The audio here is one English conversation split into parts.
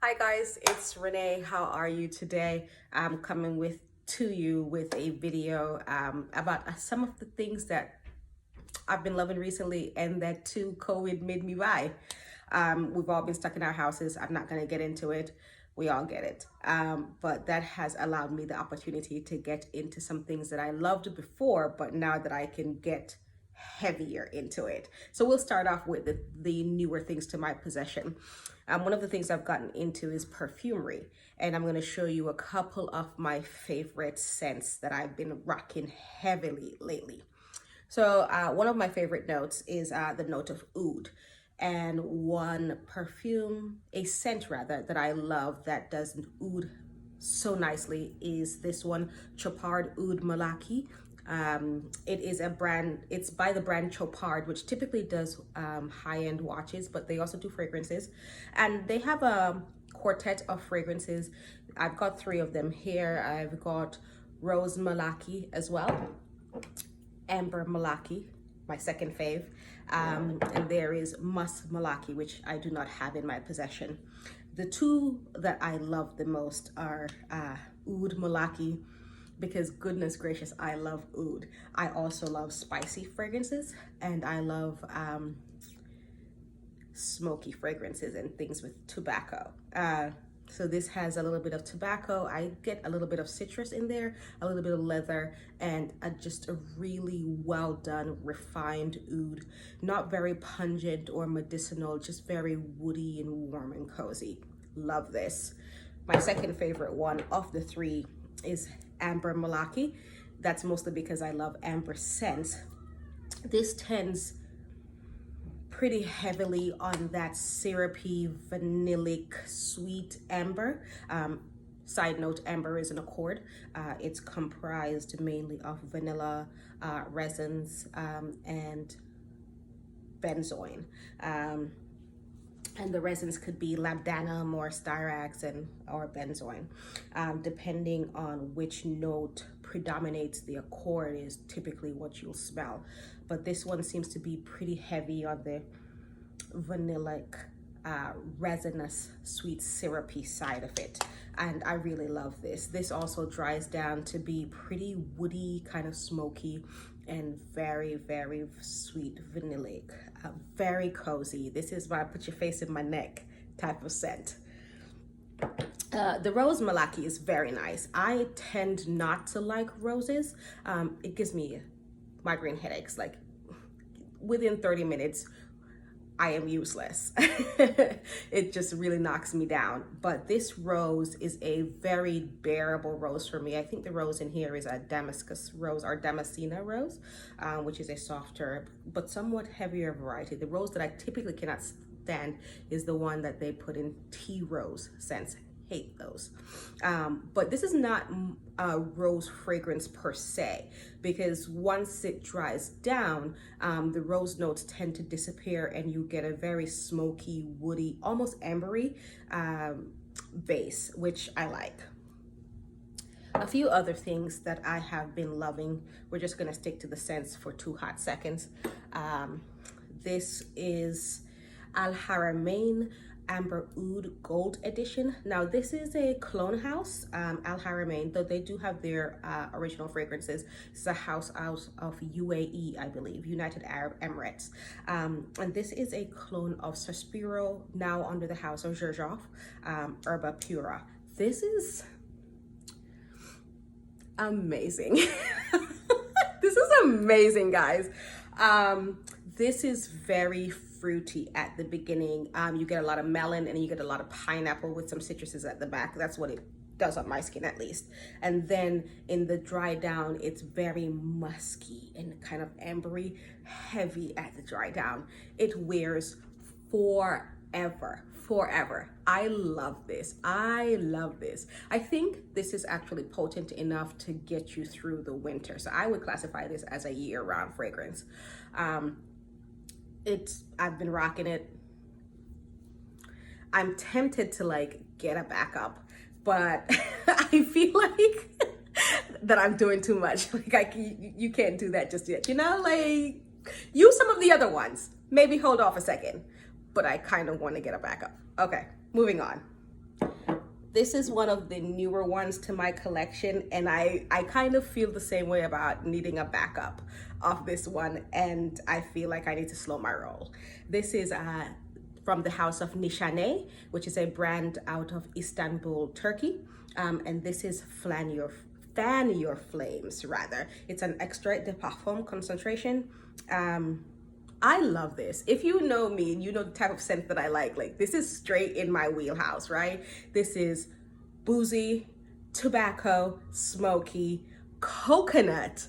Hi guys, it's Renee. How are you today? I'm coming to you with a video about some of the things that I've been loving recently and that too COVID made me buy. We've all been stuck in our houses. I'm not going to get into it. We all get it. But that has allowed me the opportunity to get into some things that I loved before, but now that I can get heavier into it. So we'll start off with the newer things to my possession. One of the things I've gotten into is perfumery, and I'm going to show you a couple of my favorite scents that I've been rocking heavily lately. So one of my favorite notes is the note of oud, and one perfume, a scent rather, that I love that does oud so nicely is this one, Chopard Oud Malaki. It is a brand, it's by the brand Chopard, which typically does high-end watches, but they also do fragrances. And they have a quartet of fragrances. I've got 3 of them here. I've got Rose Malaki as well, Amber Malaki, my second fave, and there is Musk Malaki, which I do not have in my possession. The 2 that I love the most are Oud Malaki, because goodness gracious, I love oud. I also love spicy fragrances, and I love smoky fragrances and things with tobacco. So this has a little bit of tobacco. I get a little bit of citrus in there, a little bit of leather, and just a really well done, refined oud. Not very pungent or medicinal, just very woody and warm and cozy. Love this. My second favorite one of the 3 is Amber Malaki. That's mostly because I love amber scents. This tends pretty heavily on that syrupy, vanillic, sweet amber. Side note, amber is an accord. It's comprised mainly of vanilla, resins, and benzoin. And the resins could be labdanum or styrax or benzoin. Depending on which note predominates, the accord is typically what you'll smell. But this one seems to be pretty heavy on the vanillic, resinous, sweet, syrupy side of it. And I really love this. This also dries down to be pretty woody, kind of smoky, and very, very sweet vanillic. Very cozy. This is my put your face in my neck type of scent. The Rose Malaki is very nice. I tend not to like roses. It gives me migraine headaches. Like within 30 minutes, I am useless. It just really knocks me down. But this rose is a very bearable rose for me. I think the rose in here is a Damascus rose or Damascena rose, which is a softer but somewhat heavier variety. The rose that I typically cannot stand is the one that they put in tea rose scents. Hate those. But this is not a rose fragrance per se, because once it dries down, the rose notes tend to disappear and you get a very smoky, woody, almost ambery base, which I like. A few other things that I have been loving. We're just gonna stick to the scents for 2 hot seconds. This is Haramain Amber Oud Gold edition. Now this is a clone house, Haramain, though they do have their original fragrances. It's a house out of UAE, I believe, United Arab Emirates. And this is a clone of Suspiro, now under the house of Gerjoff, Herba Pura. This is amazing. This is amazing, guys. This is very fruity at the beginning. You get a lot of melon and you get a lot of pineapple with some citruses at the back. That's what it does on my skin, at least. And then in the dry down, it's very musky and kind of ambery, heavy at the dry down. It wears forever. I love this. I love this. I think this is actually potent enough to get you through the winter. So I would classify this as a year-round fragrance. I've been rocking it. I'm tempted to like get a backup, but I feel like that I'm doing too much. Like you can't do that just yet. You know, like use some of the other ones. Maybe hold off a second, but I kind of want to get a backup. Okay, moving on. This is one of the newer ones to my collection, and I kind of feel the same way about needing a backup of this one, and I feel like I need to slow my roll. This is from the house of Nishane, which is a brand out of Istanbul, Turkey. And this is Fan Your Flames, rather. It's an extrait de parfum concentration. I love this. If you know me, you know the type of scent that I like. Like, this is straight in my wheelhouse, right? This is boozy, tobacco, smoky, coconut.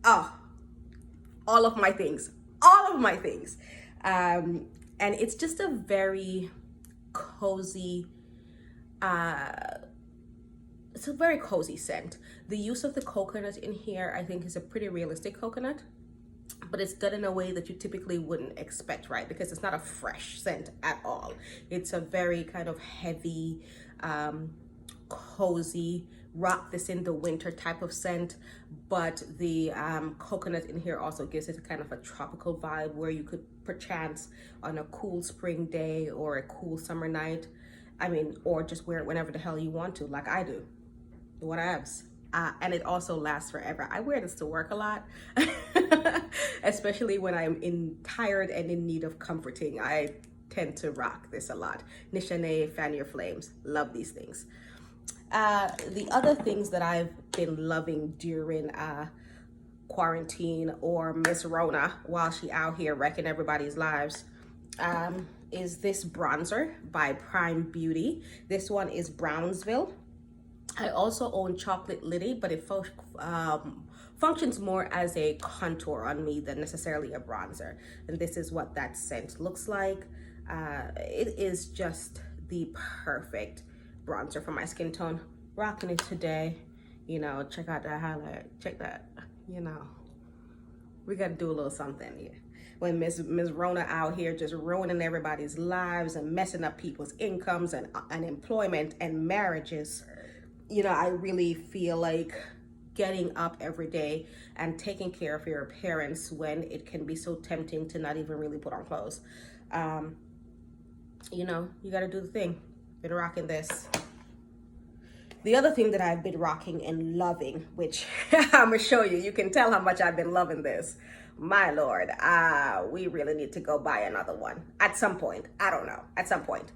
Oh, all of my things. All of my things. And it's just a very cozy, it's a very cozy scent. The use of the coconut in here, I think, is a pretty realistic coconut, but it's done in a way that you typically wouldn't expect, right? Because it's not a fresh scent at all. It's a very kind of heavy, cozy, rock this in the winter type of scent, but the coconut in here also gives it kind of a tropical vibe where you could perchance on a cool spring day or a cool summer night, I mean, or just wear it whenever the hell you want to, like I do. What abs. And it also lasts forever. I wear this to work a lot, especially when I'm tired and in need of comforting. I tend to rock this a lot. Nishane, Fan Your Flames. Love these things. The other things that I've been loving during quarantine or Miss Rona while she out here wrecking everybody's lives is this bronzer by Prime Beauty. This one is Brownsville. I also own Chocolate Liddy, but it functions more as a contour on me than necessarily a bronzer. And this is what that scent looks like. It is just the perfect bronzer for my skin tone. Rocking it today. You know, check out that highlight. Check that. You know, we got to do a little something here. When Miss Rona out here just ruining everybody's lives and messing up people's incomes and unemployment and marriages, you know, I really feel like getting up every day and taking care of your appearance when it can be so tempting to not even really put on clothes. You know, you got to do the thing. Been rocking this. The other thing that I've been rocking and loving, which I'm gonna show you, you can tell how much I've been loving this. My Lord, we really need to go buy another one at some point. I don't know, at some point.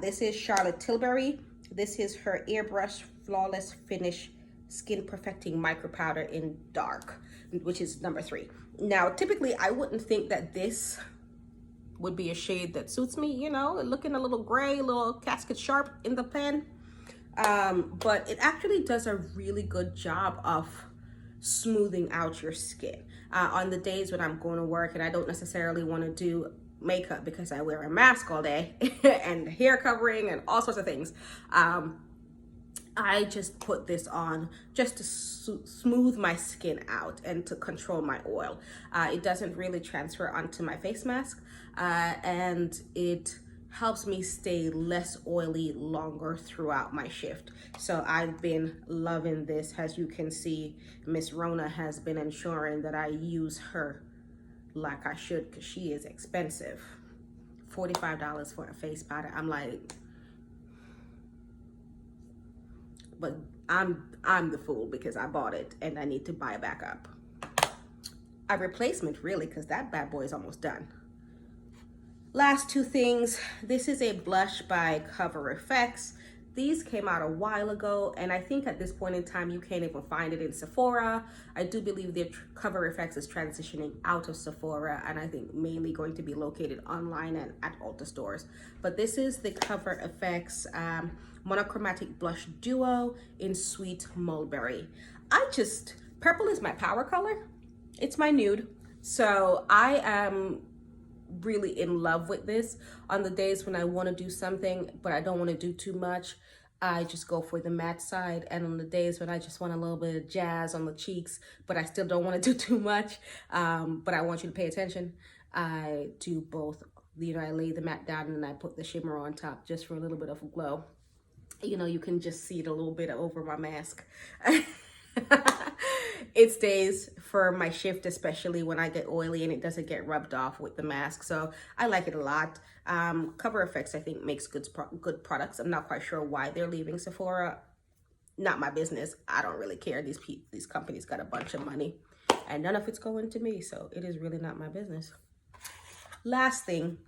This is Charlotte Tilbury. This is her Airbrush Flawless Finish Skin Perfecting Micro Powder in Dark, which is number 3. Now, typically, I wouldn't think that this would be a shade that suits me, you know, looking a little gray, a little casket sharp in the pen. But it actually does a really good job of smoothing out your skin. On the days when I'm going to work and I don't necessarily want to do makeup because I wear a mask all day and hair covering and all sorts of things, I just put this on just to smooth my skin out and to control my oil. It doesn't really transfer onto my face mask, and it helps me stay less oily longer throughout my shift. So I've been loving this. As you can see, Miss Rona has been ensuring that I use her like I should, because she is expensive. $45 for a face powder. I'm like, but I'm the fool because I bought it and I need to buy it back up. A replacement, really, because that bad boy is almost done. Last 2 things. This is a blush by Cover FX. These came out a while ago, and I think at this point in time you can't even find it in Sephora. I do believe their Cover FX is transitioning out of Sephora, and I think mainly going to be located online and at Ulta stores. But this is the Cover FX Monochromatic Blush Duo in Sweet Mulberry. Purple is my power color. It's my nude. So I am really in love with this. On the days when I want to do something but I don't want to do too much, I just go for the matte side. And on the days when I just want a little bit of jazz on the cheeks but I still don't want to do too much, but I want you to pay attention, I do both. You know, I lay the matte down and I put the shimmer on top just for a little bit of glow. You know, you can just see it a little bit over my mask. It stays for my shift, especially when I get oily, and it doesn't get rubbed off with the mask. So I like it a lot. Cover FX, I think, makes good products. I'm not quite sure why they're leaving Sephora. Not my business. I don't really care. These companies got a bunch of money, and none of it's going to me, so it is really not my business. Last thing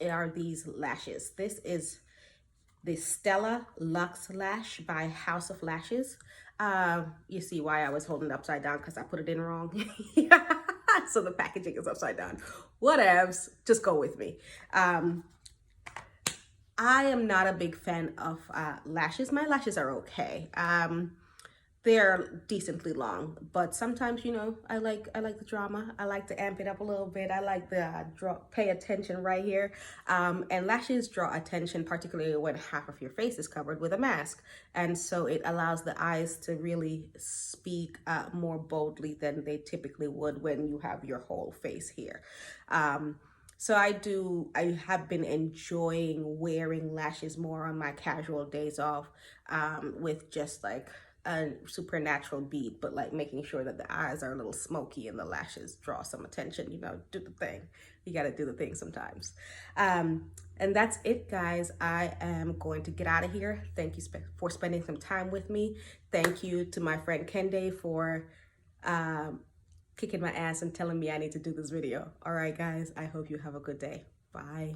are these lashes. This is the Stella Luxe Lash by House of Lashes. You see why I was holding it upside down, because I put it in wrong. So the packaging is upside down. Whatevs, just go with me. I am not a big fan of lashes. My lashes are okay. They're decently long, but sometimes, you know, I like the drama. I like to amp it up a little bit. I like the pay attention right here. And lashes draw attention, particularly when half of your face is covered with a mask. And so it allows the eyes to really speak more boldly than they typically would when you have your whole face here. So I have been enjoying wearing lashes more on my casual days off, with just like a supernatural beat, but like making sure that the eyes are a little smoky and the lashes draw some attention. You know, do the thing. You got to do the thing sometimes. And that's it, guys. I am going to get out of here. Thank you for spending some time with me. Thank you to my friend Kende for kicking my ass and telling me I need to do this video. All right, guys, I hope you have a good day. Bye.